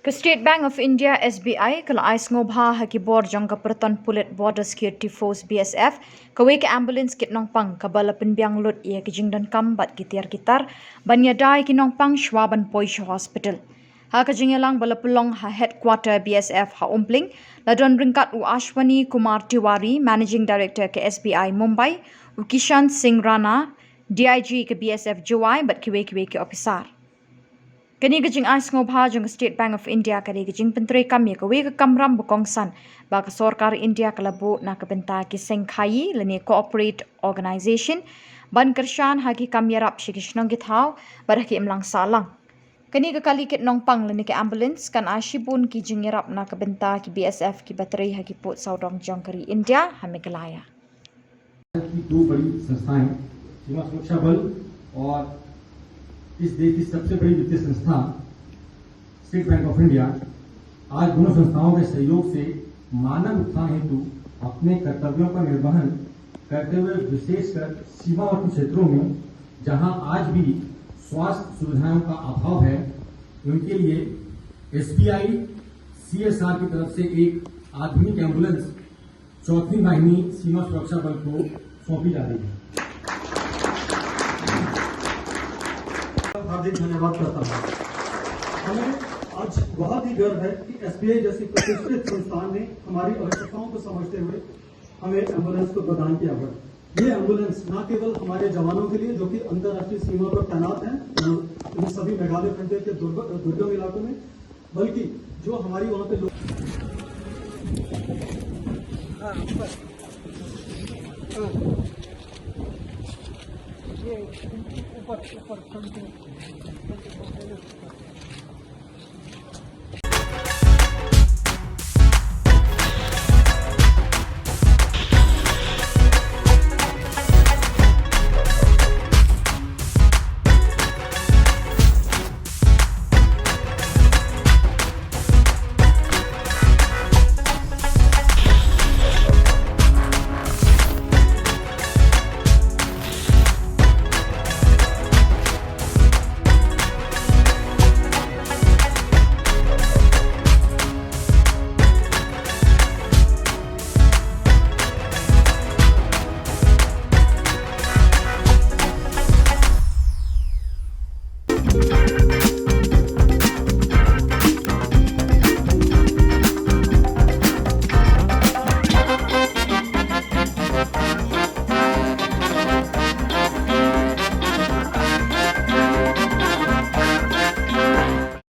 State Bank of India SBI kala Sngewbha haki bor jong Kaperton Pulit Border Security Force BSF kawe ke ambulance kit nongpang kabala penbiang lut ia ke jingpynskhem bat kitiar kitar banyadai ki nongpang Shwaban Poish Hospital. Ha ka jingelang bala pulong ha headquarter BSF ha umpling ladon ringkat u Ashwani Kumar Tiwari Managing Director ke SBI Mumbai u Kishan Singh Rana DIG ke BSF Juwai bat kiwe ke officer. Kani gajing Sngewbha jong State Bank of India kani gajing pentre kami kawe ke kamram bukongsan ba ka sorkar India kalabu na kabenta ki sengkhai lani cooperate organization ban kershan hagi kamyarap shikishnong githau baraki imlang salang. Kani ka kali kit nongpang lani ke ambulance kan ashibun ki jingyarap na kabenta ki BSF ki battery hagi put saudong jong kari India ha Meghalaya. की दो बड़ी संस्थाएं सीमा सुरक्षा बल और इस देश की सबसे बड़ी वित्तीय संस्था स्टेट बैंक ऑफ इंडिया आज दोनों संस्थाओं के सहयोग से मानव उत्थान हेतु अपने कर्तव्यों का निर्वहन करते हुए विशेषकर सीमावर्ती क्षेत्रों में जहां आज भी स्वास्थ्य सुविधाओं का अभाव है उनके लिए SBI CSR की तरफ से एक आधुनिक एम्बुलेंस चौथी वाहिनी सीमा सुरक्षा बल को सौंपी जा रही है। हार्दिक धन्यवाद करता हूँ। हमें आज बहुत ही गर्व है कि SBI जैसी प्रतिष्ठित संस्थान ने हमारी आवश्यकताओं को समझते हुए हमें एम्बुलेंस को प्रदान किया है। ये एम्बुलेंस न केवल हमारे जवानों के लिए जो कि अंतर्राष्ट्रीय सीमा पर तैनात हैं इन सभी मेघालय खंड के दुर्गम इलाकों में, बल्कि जो हमारी वहाँ पे लोग ऊपर